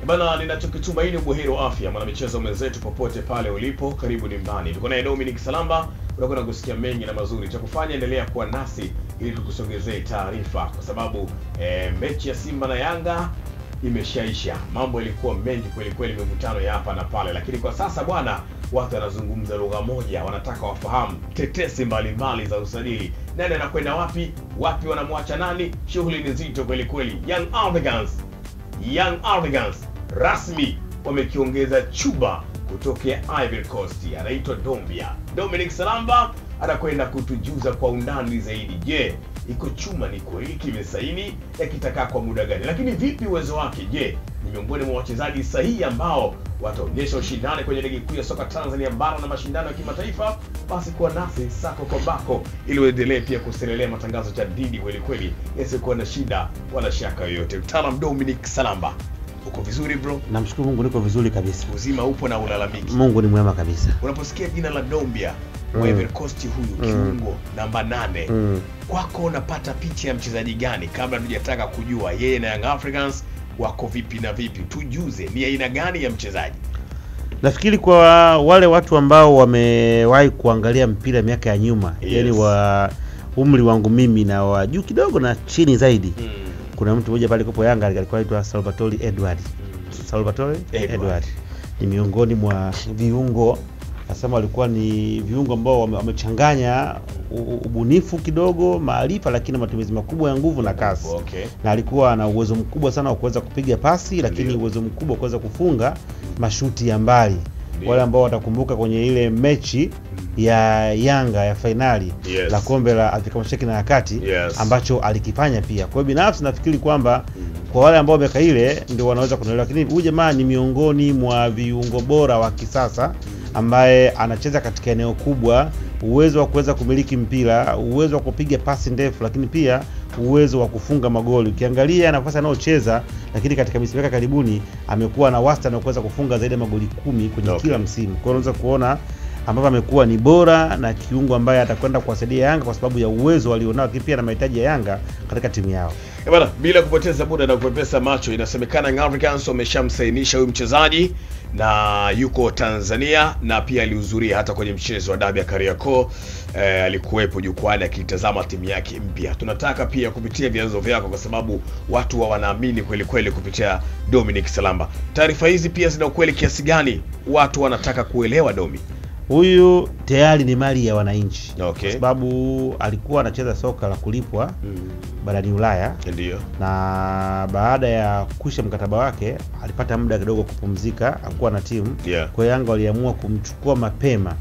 Bana, ninachokitumaini buheri wa afya mwanamichezo mwenzetu popote pale ulipo, karibu nyumbani. Tuko naye Dominic Salamba, unakwenda kusikia mengi na mazuri. Cha kufanya endelea kuwa nasi ili tukusogezee taarifa, kwa sababu mechi ya Simba na Yanga imeshaisha. Mambo yalikuwa mengi kweli kweli, mivutano ya hapa na pale, lakini kwa sasa bwana, watu wanazungumza lugha moja, wanataka wafahamu tetesi mbalimbali za usajili. Nani anakwenda wapi? Wapi wanamwacha nani? Shughuli ni nzito kweli kweli. Young Africans rasmi wamekiongeza chuba kutokea Ivory Coast, anaitwa Dombia. Dominic Salamba anakwenda kutujuza kwa undani zaidi. Je, iko chuma ni kweli kimesaini, yakitakaa kwa muda gani? Lakini vipi uwezo wake? Je, ni miongoni mwa wachezaji sahihi ambao wataonyesha ushindani kwenye ligi kuu ya soka Tanzania bara na mashindano ya kimataifa? Basi kuwa nasi sako kwa bako ili uendelee pia kuselelea matangazo ya Didi kweli kweli, yasikuwa na shida wala shaka yoyote. Mtaalamu Dominic Salamba, uko vizuri bro? Namshukuru Mungu niko vizuri kabisa. Uzima upo na ulalamiki? Mungu ni mwema kabisa. Unaposikia jina la Dombia wa Ivory Coast, huyu kiungo namba 8, kwako unapata picha ya mchezaji gani? Kabla tujataka kujua yeye na Young Africans wako vipi na vipi, tujuze ni aina gani ya mchezaji? Nafikiri kwa wale watu ambao wamewahi kuangalia mpira miaka ya nyuma, yani wa umri wangu mimi na wa juu kidogo na chini zaidi, kuna mtu mmoja pale kwa Yanga alikuwa anaitwa Salvatore Edward. Salvatore Edward ni miongoni mwa viungo, nasema walikuwa ni viungo ambao wamechanganya ubunifu kidogo, maarifa, lakini matumizi makubwa ya nguvu na kasi. Na alikuwa na uwezo mkubwa sana wa kuweza kupiga pasi, lakini uwezo mkubwa kuweza kufunga mashuti ya mbali. Wale ambao watakumbuka kwenye ile mechi ya Yanga ya finali la kombe la Afrika Mashariki na Kati, ambacho alikifanya pia. Kwa hiyo binafsi nafikiri kwamba kwa wale ambao wameka ile ndio wanaweza kuelewa, lakini huyu jamaa ni miongoni mwa viungo bora wa kisasa ambaye anacheza katika eneo kubwa, uwezo wa kuweza kumiliki mpira, uwezo wa kupiga pasi ndefu, lakini pia uwezo wa kufunga magoli. Ukiangalia nafasi anayocheza, lakini katika misimu yake karibuni amekuwa na wastani wa kuweza kufunga zaidi ya magoli 10 kwenye kila msimu. Kwa hiyo unaweza kuona ambapo amekuwa ni bora na kiungo ambaye atakwenda kuwasaidia Yanga kwa sababu ya uwezo alionao, pia na mahitaji ya Yanga katika timu yao. Bwana, bila kupoteza muda na kupepesa macho, inasemekana Young Africans wameshamsainisha huyu mchezaji na yuko Tanzania, na pia alihudhuria hata kwenye mchezo wa dabi ya Kariakoo. Alikuwepo jukwani akitazama timu yake mpya. Tunataka pia kupitia vyanzo vyako, kwa sababu watu wanaamini kweli kweli kupitia Dominic Salamba. Taarifa hizi pia zina ukweli kiasi gani? Watu wanataka kuelewa Domi. Huyu tayari ni mali ya wananchi. Kwa sababu alikuwa anacheza soka la kulipwa barani Ulaya. Ndio. Na baada ya kuisha mkataba wake alipata muda kidogo kupumzika, akuwa na timu. Kwa Yanga waliamua kumchukua mapema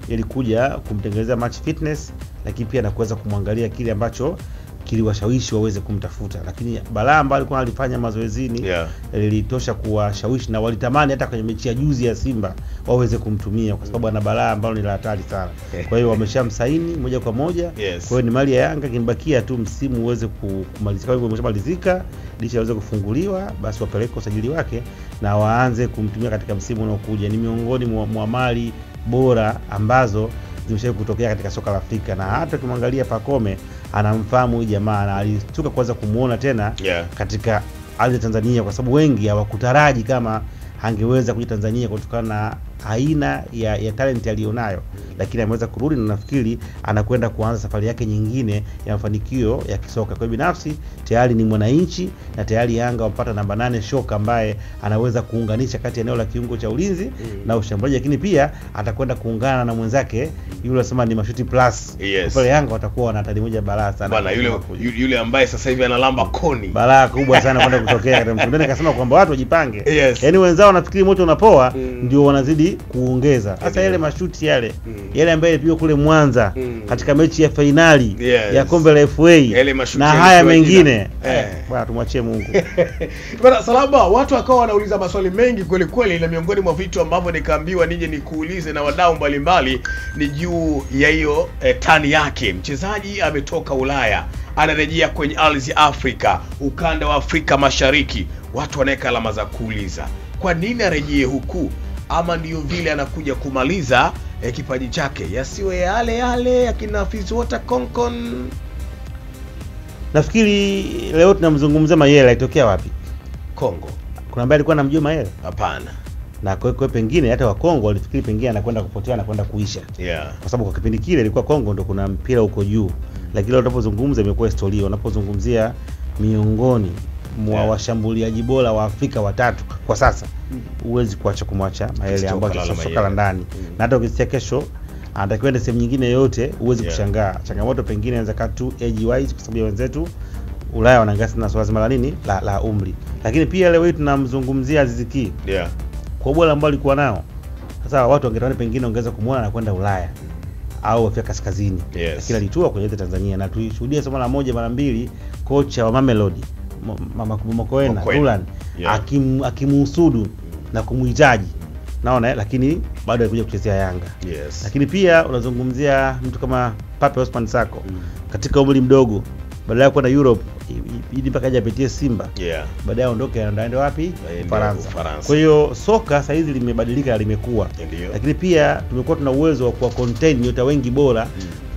ili kuja kumtengenezea match fitness, lakini pia na kuweza kumwangalia kile ambacho kiliwashawishi waweze kumtafuta. Lakini balaa ambayo alikuwa alifanya mazoezini lilitosha kuwashawishi, na walitamani hata kwenye mechi ya juzi ya Simba waweze kumtumia, kwa sababu ana balaa ambalo ni la hatari sana. Kwa hiyo wameshamsaini moja kwa moja. Kwa hiyo ni mali ya Yanga, kimbakia tu msimu uweze kumalizika. Kwa hivyo umeshamalizika, dirisha liweze kufunguliwa, basi wapeleke usajili wake na waanze kumtumia katika msimu unaokuja. Ni miongoni mwa mali bora ambazo zimeshawahi kutokea katika soka la Afrika, na hata ukimwangalia Pacome anamfahamu huyu jamaa, na alishtuka kuweza kumuona tena katika ardhi ya Tanzania, kwa sababu wengi hawakutaraji kama angeweza kuja Tanzania kutokana na aina ya talent alionayo, lakini ameweza kurudi, na nafikiri anakwenda kuanza safari yake nyingine ya mafanikio ya kisoka. Kwa binafsi tayari ni mwananchi, na tayari Yanga wapata namba 8 shoka ambaye anaweza kuunganisha kati ya eneo la kiungo cha ulinzi na ushambuliaji, lakini pia atakwenda kuungana na mwenzake yule anasema ni mashuti plus. Kwa Yanga watakuwa wana hatari moja balaa sana bwana, yule ambaye sasa hivi analamba koni, balaa kubwa sana kwenda kutokea katika mshindano. Akasema kwamba watu wajipange, yani wenzao wanafikiri moto unapoa ndio wanazidi kuongeza. Sasa yale mashuti yale ambaye alipigwa kule Mwanza katika mechi ya finali ya kombe la FA na haya mengine bwana, tumwachie Mungu. Bwana Salamba, watu wakawa wanauliza maswali mengi kweli kweli, na miongoni mwa vitu ambavyo nikaambiwa nije nikuulize na wadau mbalimbali ni juu ya hiyo tani yake. Mchezaji ametoka Ulaya, anarejea kwenye ardhi ya Afrika, ukanda wa Afrika Mashariki. Watu wanaweka alama za kuuliza, kwa nini arejee huku? Ama ndio vile anakuja kumaliza kipaji chake, yasiwe yale akina Fizzwater Konkon? Nafikiri leo tunamzungumzia Mayele, alitokea wapi? Kongo. kuna ambaye alikuwa anamjua Mayele? Hapana. Na kwa pengine hata wa Kongo walifikiri pengine anakwenda kupotea na kwenda kuisha. Kwa sababu kwa kipindi kile ilikuwa Kongo ndo kuna mpira uko juu. Lakini leo tunapozungumza imekuwa historia. Unapozungumzia miongoni mwa washambuliaji bora wa Afrika watatu kwa sasa, huwezi kuacha kumwacha Mayele ambaye soka la ndani. Na hata ukisikia kesho atakwenda sehemu nyingine yote huwezi kushangaa. Changamoto pengine inaweza katu age wise kwa sababu ya wenzetu Ulaya wanaangalia na swala zima la nini la umri. Lakini pia leo hii tunamzungumzia Aziz Ki. Kwa bora ambao alikuwa nao. Sasa watu wangetamani pengine ongeza kumuona na kwenda Ulaya au Afrika Kaskazini. Lakini alitua kwenye Tanzania na tulishuhudia somo la moja mara mbili kocha wa Mamelodi Mama Mokoena Roland akimuhusudu na kumuhitaji. Naona lakini bado alikuja kuchezea Yanga. Lakini pia unazungumzia mtu kama Pape Osman Sako katika umri mdogo, badala ya kwenda Europe ili mpaka aje apitie Simba. Baadaye aondoke anaenda wapi? Faransa. Kwa hiyo soka sasa hizi limebadilika, limekuwa. Lakini pia tumekuwa tuna uwezo wa kuwa contain nyota wengi bora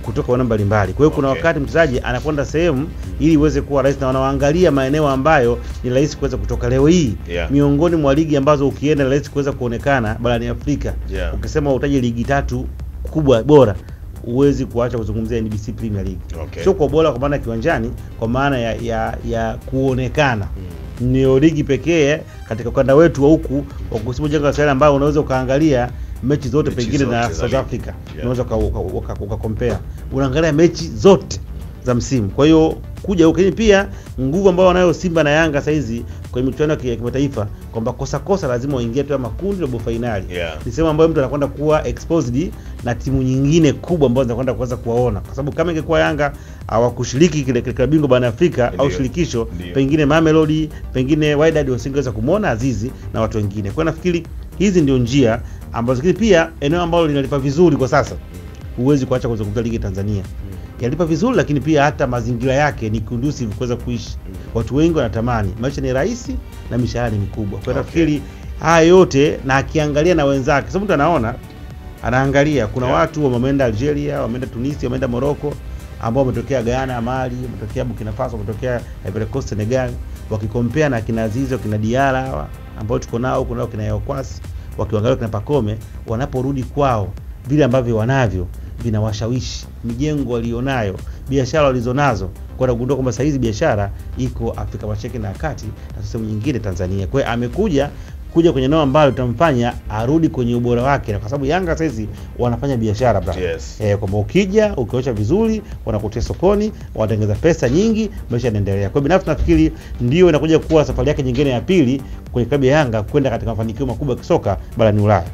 kutoka wana mbalimbali. Kwa hiyo kuna wakati mchezaji anakwenda sehemu ili iweze kuwa rahisi na wanaangalia maeneo ambayo ni rahisi kuweza kutoka. Leo hii miongoni mwa ligi ambazo ukienda rahisi kuweza kuonekana barani Afrika, ukisema utaje ligi 3 kubwa bora, uwezi kuacha kuzungumzia NBC Premier League. Sio kwa bora kwa maana kiwanjani, kwa maana ya kuonekana. Ni ligi pekee katika ukanda wetu wa huku wa kusema jengo la Sahel ambao unaweza ukaangalia mechi zote pengine na South Africa. Unaweza ukacompare. Unaangalia mechi zote za msimu. Kwa hiyo kuja huko pia nguvu ambao wanayo Simba na Yanga sasa hizi kwa michuano ya kimataifa, kwamba kosa lazima uingie tu makundi robo finali. Ni sema ambayo mtu anakwenda kuwa exposed na timu nyingine kubwa ambazo zinakwenda kuanza kuwaona. Kwa sababu kama ingekuwa Yanga hawakushiriki kile bingwa barani Afrika au shirikisho, pengine Mamelodi, pengine Wydad wasingeweza kumuona Azizi na watu wengine. Kwa nafikiri hizi ndio njia ambazo pia eneo ambalo linalipa vizuri kwa sasa. Huwezi kuacha kuzungumzia ligi Tanzania. Yalipa vizuri, lakini pia hata mazingira yake ni conducive kuweza kuishi. Watu wengi wanatamani, maisha ni rahisi na mishahara ni mikubwa. Kwa nafikiri haya yote na akiangalia na wenzake. Sababu mtu anaangalia kuna watu wameenda Algeria, wameenda Tunisia, wameenda Morocco, ambao wametokea Ghana, Mali, wametokea Burkina Faso, wametokea Ivory Coast, Senegal, wakikompea na kina Azizo, kina Diarra ambao tuko nao, kuna kina Yokwasi, wakiangalia kina Pakome, wanaporudi kwao vile ambavyo wanavyo vinawashawishi, mijengo walionayo, biashara walizonazo, kwa kugundua kwamba sasa hizi biashara iko Afrika Mashariki na Kati na sehemu nyingine Tanzania. Kwa hiyo amekuja kwenye eneo ambalo tutamfanya arudi kwenye ubora wake, na kwa sababu Yanga sasa hizi wanafanya biashara kwamba ukija ukiosha vizuri wanakutia sokoni, wanatengeneza pesa nyingi, maisha yanaendelea. Kwa hiyo binafsi nafikiri ndio inakuja kuwa safari yake nyingine ya pili kwenye klabu ya Yanga kwenda katika mafanikio makubwa ya kisoka barani Ulaya.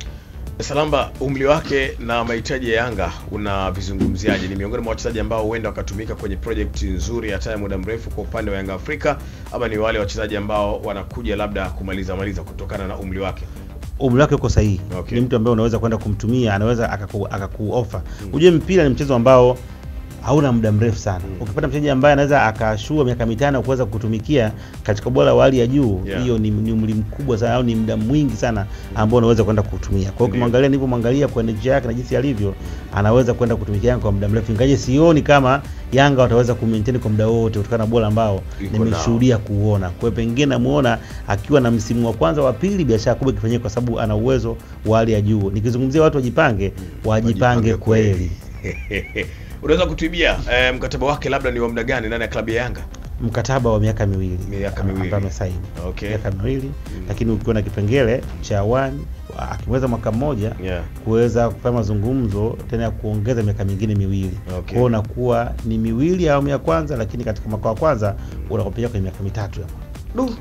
Salamba, umri wake na mahitaji ya Yanga unavizungumziaje? Ni miongoni mwa wachezaji ambao huenda wakatumika kwenye project nzuri hata ya muda mrefu kwa upande wa Yanga Afrika, ama ni wale wachezaji ambao wanakuja labda kumaliza kutokana na umri wake? Umri wake uko sahihi. Ni mtu ambaye unaweza kwenda kumtumia, anaweza akakuoffer. Ujue mpira ni mchezo ambao hauna muda mrefu sana. Ukipata mchezaji ambaye anaweza akashua miaka 5 kuweza kutumikia katika bora wa hali ya juu, hiyo ni umri mkubwa sana au ni muda mwingi sana ambao unaweza kwenda kutumia. Kwa hiyo ukimwangalia nilipomwangalia kwa energy yake na jinsi alivyo, anaweza kwenda kutumikia kwa muda mrefu. Ingaje sioni kama Yanga wataweza kumaintain kwa muda wote kutokana na bora ambao nimeshuhudia kuona. Kwa hiyo pengine namuona akiwa na msimu wa kwanza wa pili biashara kubwa ikifanyika kwa sababu ana uwezo wa hali ya juu. Nikizungumzia watu wajipange kweli. Unaweza kutuibia mkataba wake labda ni wa muda gani ndani ya klabu ya Yanga? Mkataba wa miaka miwili. Kama sahihi. Miaka miwili, lakini ukiwa na kipengele cha 1 akiweza mwaka mmoja kuweza kufanya mazungumzo tena ya kuongeza miaka mingine miwili. Kwa hiyo unakuwa ni miwili au ya kwanza, lakini katika mwaka wa kwanza unakopiga kwenye miaka 3 hapo.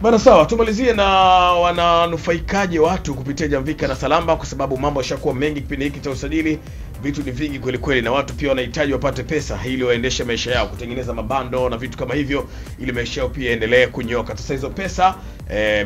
Bana, sawa, tumalizie na wananufaikaje watu kupitia Jamvika na Salamba, kwa sababu mambo yashakuwa mengi kipindi hiki cha usajili. Vitu ni vingi kweli kweli, na watu pia wanahitaji wapate pesa ili waendeshe maisha yao, kutengeneza mabando na vitu kama hivyo, ili maisha yao pia endelee kunyoka. Sasa hizo pesa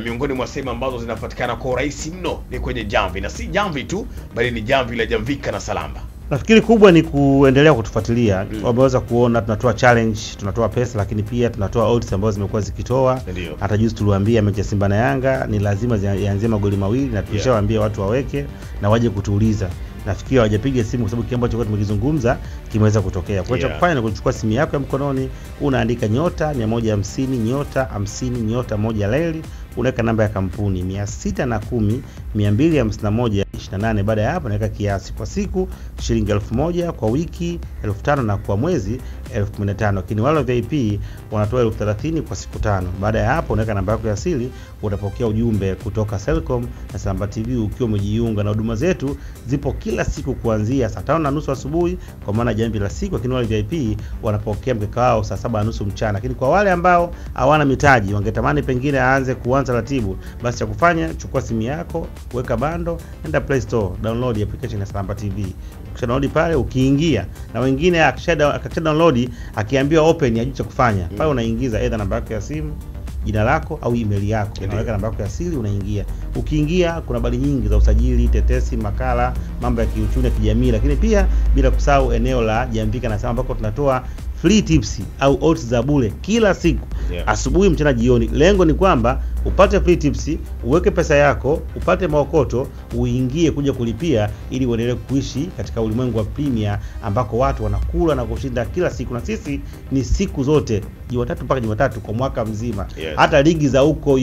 miongoni mwa sehemu ambazo zinapatikana kwa urahisi mno ni kwenye Jamvi, na si Jamvi tu bali ni Jamvi la Jamvika na Salamba. Nafikiri kubwa ni kuendelea kutufuatilia. Wameweza kuona tunatoa challenge, tunatoa pesa, lakini pia tunatoa odds ambazo zimekuwa zikitoa. Hata juzi tuliwaambia mechi ya Simba na Yanga ni lazima zianzie magoli mawili, na tulishawaambia watu waweke na waje kutuuliza. Nafikiri hawajapiga simu kwa sababu kile ambacho tumekizungumza kimeweza kutokea. Kwa hiyo cha kufanya ni kuchukua simu yako ya mkononi, unaandika *150 *50 *1 leli, unaweka namba ya kampuni 610 251 28. Baada ya hapo unaweka kiasi kwa siku shilingi 1000, kwa wiki 1500 na kwa mwezi 1015. Lakini wale VIP wanatoa 1030 kwa siku 5. Baada ya hapo unaweka namba yako ya siri, utapokea ujumbe kutoka Selcom na Salamba TV ukiwa umejiunga. Na huduma zetu zipo kila siku kuanzia saa 5:30 asubuhi kwa maana jambo la siku, lakini wale VIP wanapokea mkeka wao saa 7:30 mchana. Lakini kwa wale ambao hawana mitaji, wangetamani pengine kuanza ratibu, basi cha kufanya, chukua simu yako, weka bando, nenda Play Store, download application ya Salamba TV. Ukisha download pale, ukiingia, na wengine akisha download akiambiwa open, hajui cha kufanya. Pale unaingiza either namba yako ya simu, jina lako au email yako, unaweka namba yako ya siri, unaingia. Ukiingia kuna habari nyingi za usajili, tetesi, makala, mambo ya kiuchumi na kijamii, lakini pia bila kusahau eneo la Jambika na Salamba ambako tunatoa free tips au odds za bure kila siku, asubuhi, mchana, jioni. Lengo ni kwamba upate free tips, uweke pesa yako, upate maokoto, uingie kuja kulipia ili uendelee kuishi katika ulimwengu wa premier ambako watu wanakula na kushinda kila siku. Na sisi ni siku zote Jumatatu mpaka Jumatatu kwa mwaka mzima. Hata ligi za huko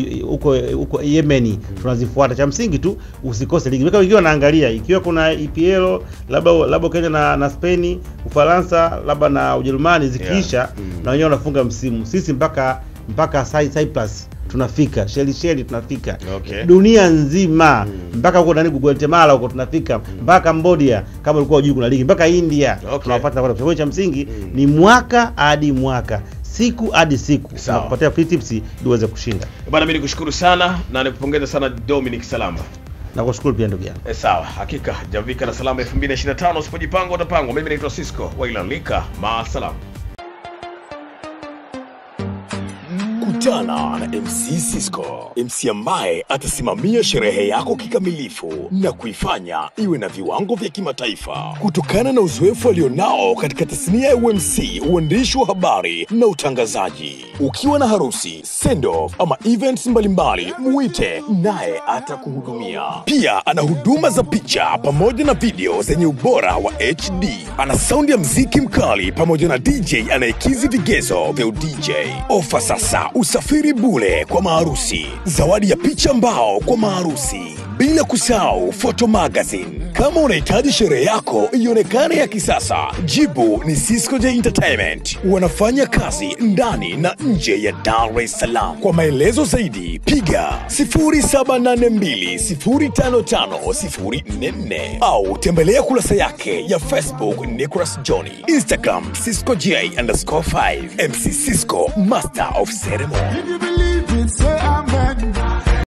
Yemen tunazifuata. Cha msingi tu usikose ligi. Weka wengine wanaangalia ikiwa kuna EPL labda Kenya na Spain, Ufaransa labda na Ujerumani zikiisha, na wenyewe wanafunga msimu. Sisi mpaka Cyprus tunafika, Shelisheli tunafika, dunia nzima, mpaka huko ndani Guatemala huko tunafika, mpaka Cambodia kama ulikuwa unajua kuna ligi, mpaka India tunawapata. Kwa sababu cha msingi ni mwaka hadi mwaka, siku hadi siku, na kupatia free tips ili uweze kushinda. Bwana, mimi nikushukuru sana na nikupongeza sana Dominic Salamba. Na kushukuru pia ndugu yangu. Sawa, hakika Jambika na Salamba 2025, usipojipanga utapangwa. Mimi naitwa Cisco Wailalika, maasalam. Kutana na MC Cisco, MC ambaye atasimamia sherehe yako kikamilifu na kuifanya iwe na viwango vya kimataifa. Kutokana na uzoefu alionao katika tasnia ya UMC, uandishi wa habari na utangazaji. Ukiwa na harusi, send off ama events mbalimbali, muite naye atakuhudumia. Pia ana huduma za picha pamoja na video zenye ubora wa HD. Ana sound ya mziki mkali pamoja na DJ anayekizi vigezo vya DJ. Ofa sasa, usafiri bure kwa maharusi, zawadi ya picha mbao kwa maharusi, bila kusahau photo magazine. Kama unahitaji sherehe yako ionekane ya kisasa, jibu ni Cisco J Entertainment. Wanafanya kazi ndani na nje ya Dar es Salaam. Kwa maelezo zaidi piga 0782055044 au tembelea kurasa yake ya Facebook Nicholas Johnny, Instagram Cisco J_5. MC Cisco, Master of Ceremony.